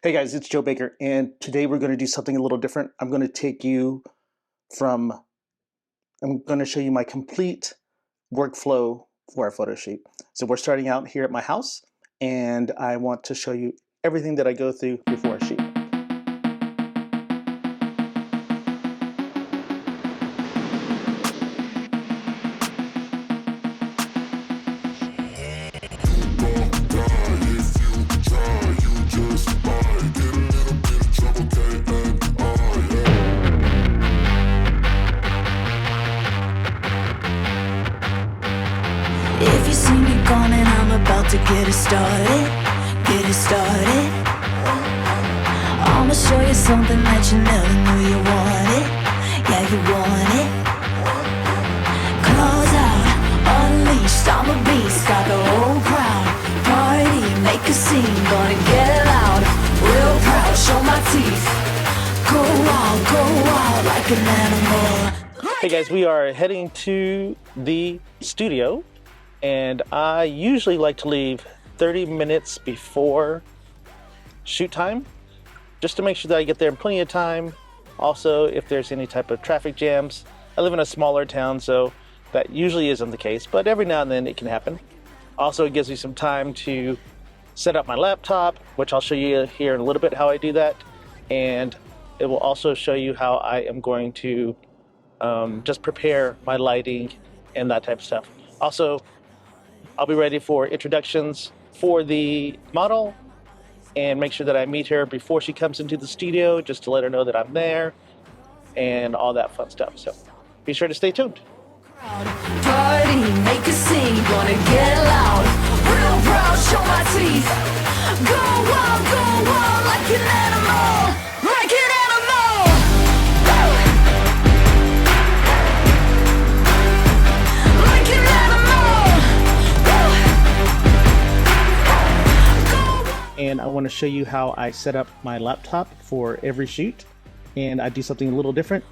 Hey guys, it's Joe Baker, and today we're going to do something a little different. I'm going to show you my complete workflow for a photo shoot. So we're starting out here at my house, and I want to show you everything that I go through before a shoot. If you see me coming, I'm about to get it started. I'ma show you something that you never knew you wanted. Yeah, you want it. Claws out, unleashed, I'm a beast. Got the whole crowd, party, make a scene. Gonna get loud, real proud, show my teeth. Go wild like an animal. Hey guys, we are heading to the studio. And I usually like to leave 30 minutes before shoot time, just to make sure that I get there in plenty of time. Also, if there's any type of traffic jams. I live in a smaller town, so that usually isn't the case, but every now and then it can happen. Also, it gives me some time to set up my laptop, which I'll show you here in a little bit how I do that. And it will also show you how I am going to just prepare my lighting and that type of stuff. Also, I'll be ready for introductions for the model and make sure that I meet her before she comes into the studio, just to let her know that I'm there and all that fun stuff. So be sure to stay tuned. Party, make a scene, gonna get loud, real proud, show my teeth. Go wild like an animal, like an animal. Like an animal. And I want to show you how I set up my laptop for every shoot, and I do something a little different.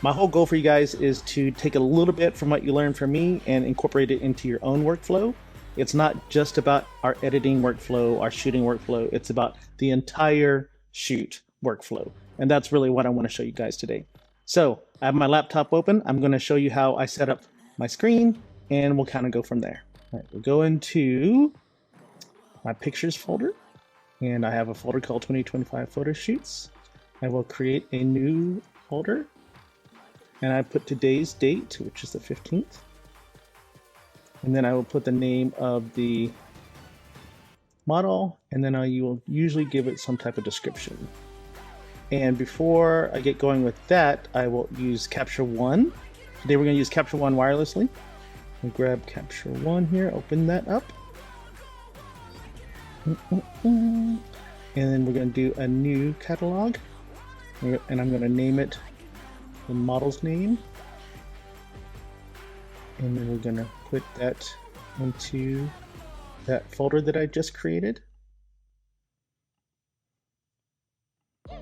My whole goal for you guys is to take a little bit from what you learned from me and incorporate it into your own workflow. It's not just about our editing workflow, our shooting workflow, it's about the entire shoot workflow. And that's really what I want to show you guys today. So I have my laptop open. I'm going to show you how I set up my screen, and we'll kind of go from there. All right, we'll go into my pictures folder. And I have a folder called 2025 Photo Shoots. I will create a new folder, and I put today's date, which is the 15th. And then I will put the name of the model, and then I will usually give it some type of description. And before I get going with that, I will use Capture One. Today we're going to use Capture One wirelessly. I'll grab Capture One here, open that up. And then we're going to do a new catalog, and I'm going to name it the model's name, and then we're going to put that into that folder that I just created. All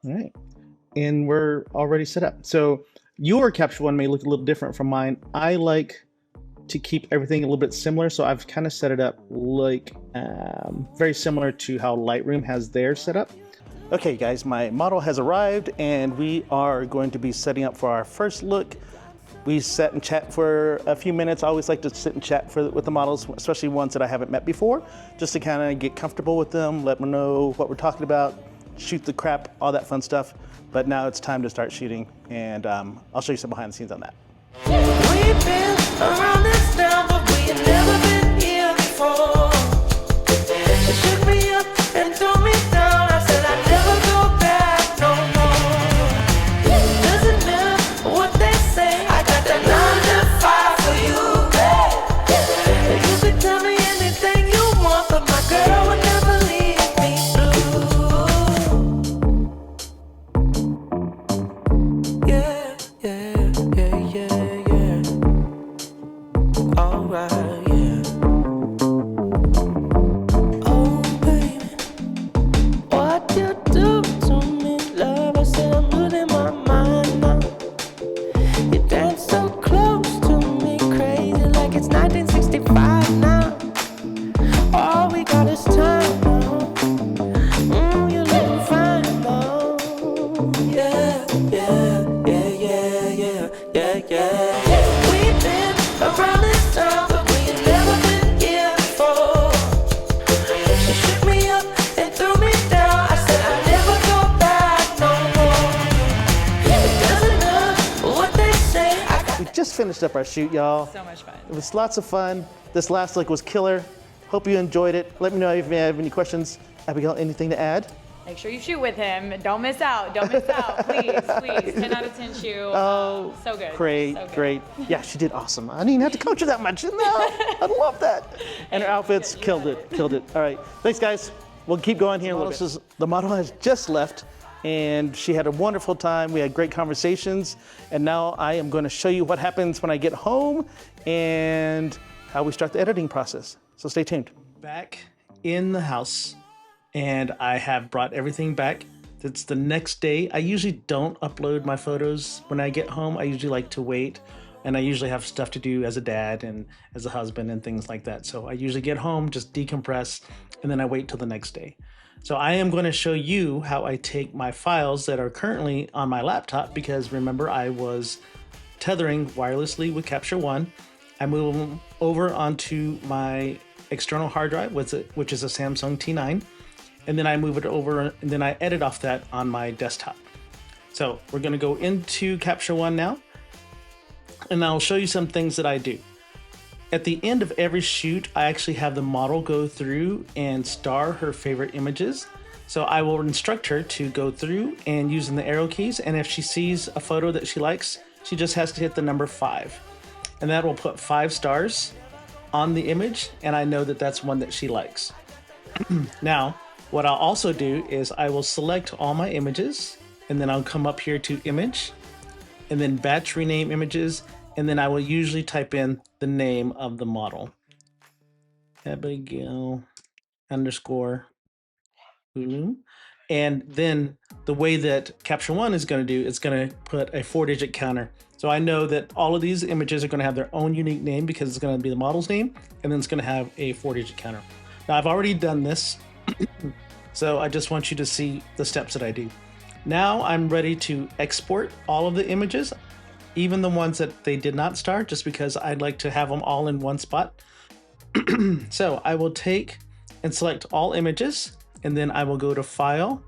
right, and we're already set up. So your Capture One may look a little different from mine. I like to keep everything a little bit similar, so I've kind of set it up like very similar to how Lightroom has theirs set up. Okay guys, my model has arrived, and we are going to be setting up for our first look. We sat and chat for a few minutes. I always like to sit and chat with the models, especially ones that I haven't met before, just to kind of get comfortable with them, let them know what we're talking about, shoot the crap, all that fun stuff. But now it's time to start shooting, and I'll show you some behind the scenes on that. We've been around this town, but we have never been here before. She shook me up and threw me down. I said I'd never go back no more. Doesn't matter what they say, I got that 9 to 5 for you. You could tell me anything you want, but my girl would never leave me blue. Yeah. Alright, yeah. Oh, finished up our shoot, y'all. So much fun. It was lots of fun. This last look was killer. Hope you enjoyed it. Let me know if you have any questions. Abigail, anything to add? Make sure you shoot with him. Don't miss out. Don't miss out. Please, please. 10 out of 10 shoot. Oh, so good. Great, So good. great. Yeah, she did awesome. I didn't even have to coach her that much. No, I love that. And her outfits killed it. All right, thanks, guys. We'll keep going here. The model has just left, and she had a wonderful time. We had great conversations, and now I am going to show you what happens when I get home and how we start the editing process. So stay tuned. Back in the house, and I have brought everything back. It's the next day. I usually don't upload my photos when I get home. I usually like to wait, and I usually have stuff to do as a dad and as a husband and things like that. So I usually get home, just decompress, and then I wait till the next day. So I am going to show you how I take my files that are currently on my laptop, because remember, I was tethering wirelessly with Capture One. I move them over onto my external hard drive, which is a Samsung T9, and then I move it over, and then I edit off that on my desktop. So we're going to go into Capture One now, and I'll show you some things that I do. At the end of every shoot, I actually have the model go through and star her favorite images. So I will instruct her to go through and using the arrow keys, and if she sees a photo that she likes, she just has to hit the number 5. And that will put 5 stars on the image, and I know that that's one that she likes. Now, what I'll also do is I will select all my images, and then I'll come up here to image, and then batch rename images, and then I will usually type in the name of the model. Abigail _ Hulu. And then the way that Capture One is going to do, it's going to put a 4-digit counter. So I know that all of these images are going to have their own unique name, because it's going to be the model's name, and then it's going to have a 4-digit counter. Now I've already done this, so I just want you to see the steps that I do. Now I'm ready to export all of the images, even the ones that they did not star, just because I'd like to have them all in one spot. So I will take and select all images, and then I will go to File,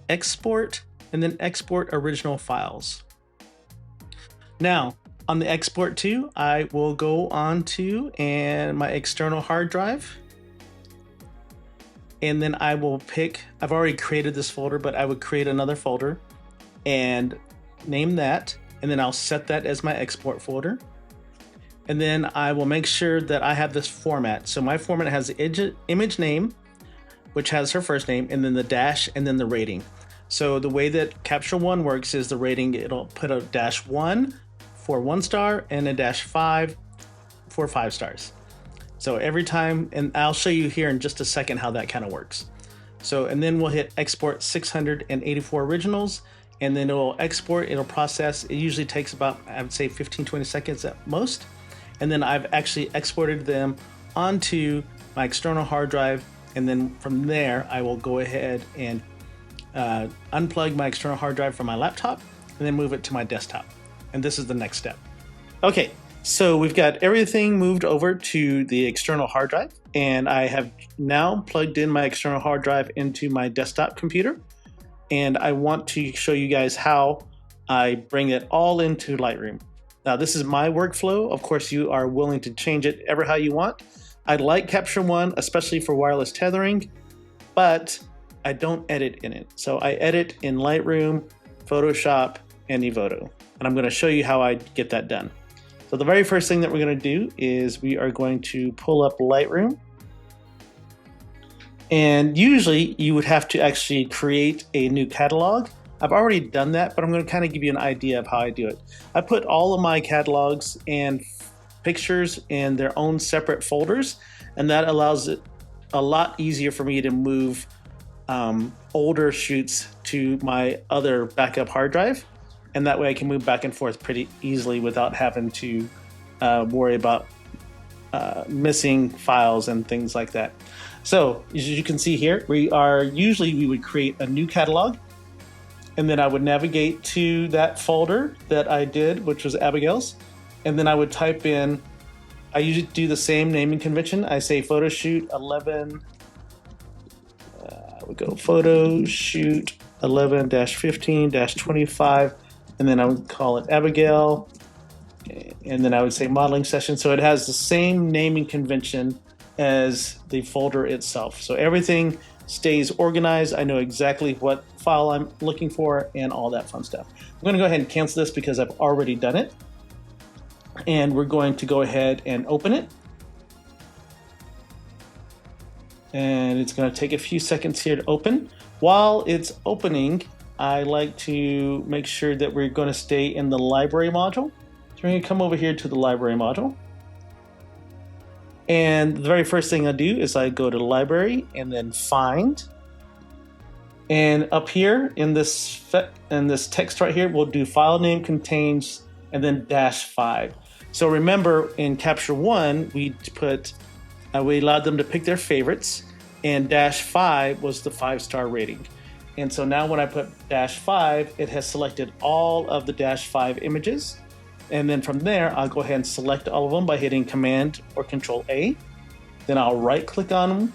Export, and then Export Original Files. Now, on the Export to, I will go on to my external hard drive, and then I will pick, I've already created this folder, but I would create another folder and name that, and then I'll set that as my export folder. And then I will make sure that I have this format. So my format has the image name, which has her first name, and then the dash, and then the rating. So the way that Capture One works is the rating, it'll put a -1 for 1 star and a -5 for 5 stars. So every time, and I'll show you here in just a second how that kind of works. So, and then we'll hit export 684 originals, and then it'll export, it'll process. It usually takes about, I would say 15-20 seconds at most. And then I've actually exported them onto my external hard drive. And then from there, I will go ahead and unplug my external hard drive from my laptop and then move it to my desktop. And this is the next step. Okay, so we've got everything moved over to the external hard drive, and I have now plugged in my external hard drive into my desktop computer. And I want to show you guys how I bring it all into Lightroom. Now, this is my workflow. Of course, you are willing to change it ever how you want. I like Capture One, especially for wireless tethering, but I don't edit in it. So I edit in Lightroom, Photoshop, and Evoto. And I'm going to show you how I get that done. So the very first thing that we're going to do is we are going to pull up Lightroom. And usually you would have to actually create a new catalog. I've already done that, but I'm going to kind of give you an idea of how I do it. I put all of my catalogs and pictures in their own separate folders, and that allows it a lot easier for me to move older shoots to my other backup hard drive. And that way I can move back and forth pretty easily without having to worry about missing files and things like that. So as you can see here, we would create a new catalog, and then I would navigate to that folder that I did, which was Abigail's, and then I would type in, I usually do the same naming convention. I say photo shoot 11, I would go photo shoot 11-15-25, and then I would call it Abigail, and then I would say modeling session. So it has the same naming convention as the folder itself. So everything stays organized. I know exactly what file I'm looking for and all that fun stuff. I'm going to go ahead and cancel this because I've already done it. And we're going to go ahead and open it. And it's going to take a few seconds here to open. While it's opening, I like to make sure that we're going to stay in the library module. So we're going to come over here to the library module. And the very first thing I do is I go to library and then find. And up here in this text right here, we'll do file name contains and then -5. So remember in Capture One, we allowed them to pick their favorites, and -5 was the 5-star rating. And so now when I put -5, it has selected all of the -5 images. And then from there, I'll go ahead and select all of them by hitting Command or Control A. Then I'll right click on them,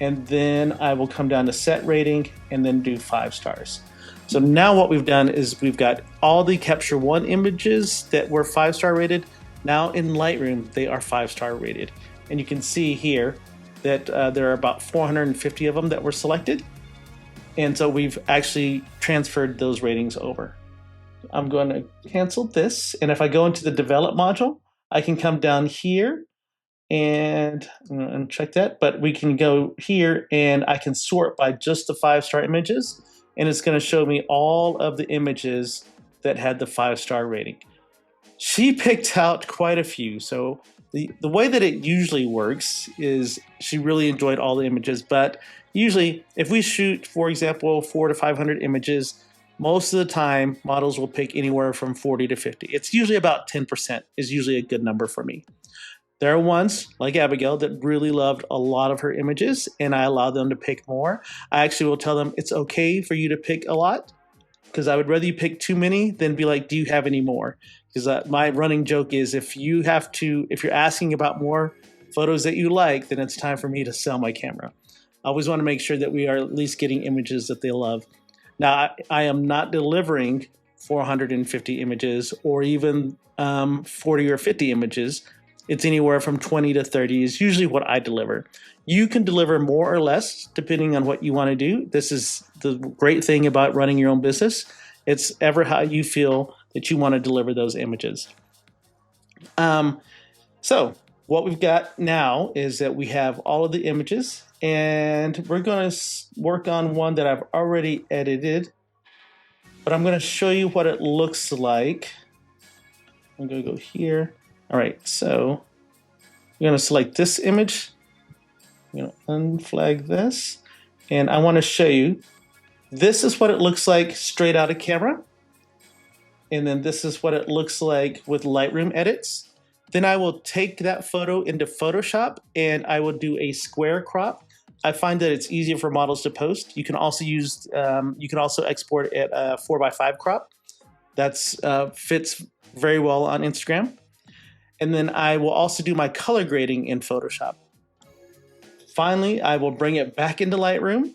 and then I will come down to set rating and then do 5 stars. So now what we've done is we've got all the Capture One images that were 5-star rated. Now in Lightroom, they are 5-star rated. And you can see here that there are about 450 of them that were selected. And so we've actually transferred those ratings over. I'm going to cancel this. And if I go into the develop module, I can come down here and check that. But we can go here and I can sort by just the 5-star images. And it's going to show me all of the images that had the 5-star rating. She picked out quite a few. So the way that it usually works is she really enjoyed all the images. But usually if we shoot, for example, 400 to 500 images, most of the time, models will pick anywhere from 40 to 50. It's usually about 10% is usually a good number for me. There are ones, like Abigail, that really loved a lot of her images, and I allow them to pick more. I actually will tell them it's okay for you to pick a lot, because I would rather you pick too many than be like, do you have any more? Because my running joke is if you're asking about more photos that you like, then it's time for me to sell my camera. I always want to make sure that we are at least getting images that they love. Now, I am not delivering 450 images or even 40 or 50 images. It's anywhere from 20 to 30 is usually what I deliver. You can deliver more or less depending on what you want to do. This is the great thing about running your own business. It's ever how you feel that you want to deliver those images. So what we've got now is that we have all of the images, and we're going to work on one that I've already edited, but I'm going to show you what it looks like. I'm going to go here. All right, so I'm going to select this image. I'm going to unflag this, and I want to show you. This is what it looks like straight out of camera, and then this is what it looks like with Lightroom edits. Then I will take that photo into Photoshop and I will do a square crop. I find that it's easier for models to post. You can also use, you can also export at a 4:5 crop. That's fits very well on Instagram. And then I will also do my color grading in Photoshop. Finally, I will bring it back into Lightroom,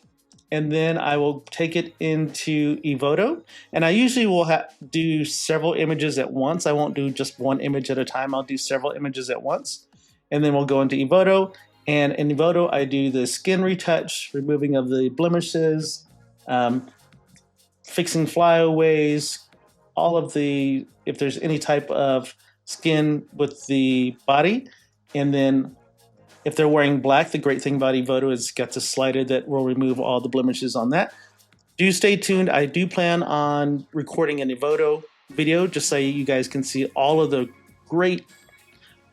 and then I will take it into Evoto. And I usually will do several images at once. I won't do just one image at a time. I'll do several images at once. And then we'll go into Evoto. And in Evoto, I do the skin retouch, removing of the blemishes, fixing flyaways, all of the, if there's any type of skin with the body. And then if they're wearing black, the great thing about Evoto is it's got a slider that will remove all the blemishes on that. Do stay tuned. I do plan on recording an Evoto video just so you guys can see all of the great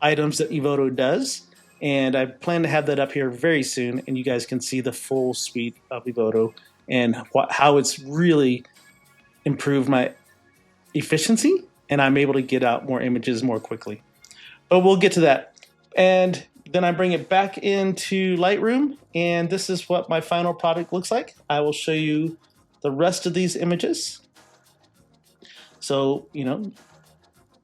items that Evoto does. And I plan to have that up here very soon, and you guys can see the full suite of Evoto and how it's really improved my efficiency, and I'm able to get out more images more quickly. But we'll get to that. And then I bring it back into Lightroom, and this is what my final product looks like. I will show you the rest of these images. So, you know,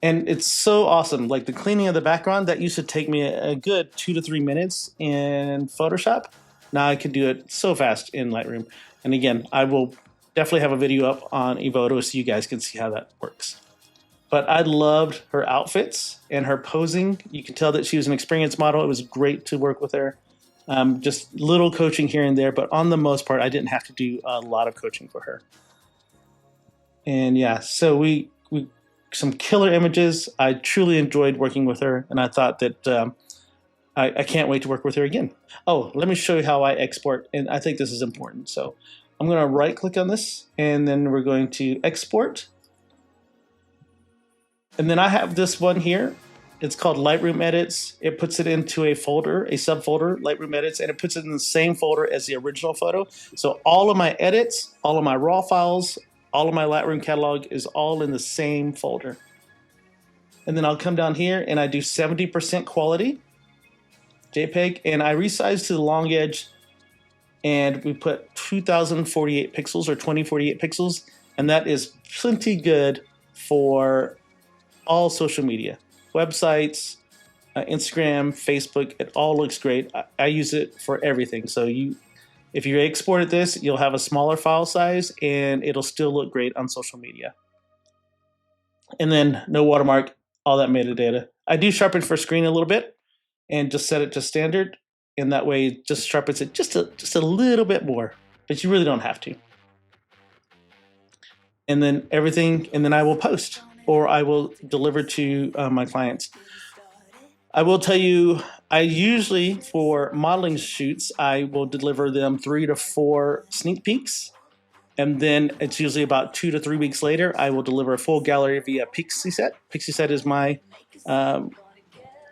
and it's so awesome. Like the cleaning of the background, that used to take me a good 2 to 3 minutes in Photoshop. Now I can do it so fast in Lightroom. And again, I will definitely have a video up on Evoto so you guys can see how that works. but I loved her outfits and her posing. You can tell that she was an experienced model. It was great to work with her. Just little coaching here and there, but on the most part, I didn't have to do a lot of coaching for her. And yeah, so we some killer images. I truly enjoyed working with her, and I thought that I can't wait to work with her again. Oh, let me show you how I export, and I think this is important. So I'm going to right click on this, and then we're going to export. And then I have this one here. It's called Lightroom Edits. It puts it into a folder, a subfolder, Lightroom Edits, and it puts it in the same folder as the original photo. So all of my edits, all of my raw files, all of my Lightroom catalog is all in the same folder. And then I'll come down here and I do 70% quality, JPEG, and I resize to the long edge, and we put 2048 pixels or 2048 pixels, and that is plenty good for all social media. Websites, Instagram, Facebook, it all looks great. I use it for everything. So if you exported this, you'll have a smaller file size and it'll still look great on social media. And then no watermark, all that metadata. I do sharpen for screen a little bit and just set it to standard. And that way it just sharpens it just a little bit more, but you really don't have to. And then I will post, or I will deliver to my clients. I will tell you, I usually, for modeling shoots, I will deliver them 3 to 4 sneak peeks. And then it's usually about 2 to 3 weeks later, I will deliver a full gallery via Pixieset. Pixieset is my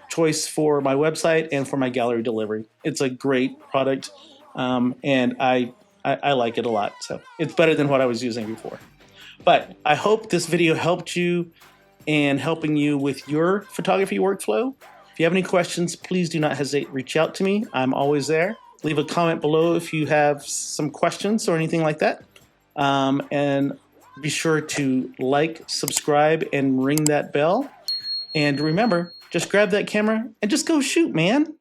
choice for my website and for my gallery delivery. It's a great product, and I like it a lot. So it's better than what I was using before. But I hope this video helped you in helping you with your photography workflow. If you have any questions, please do not hesitate to reach out to me. I'm always there. Leave a comment below if you have some questions or anything like that. And be sure to like, subscribe, and ring that bell. And remember, just grab that camera and just go shoot, man.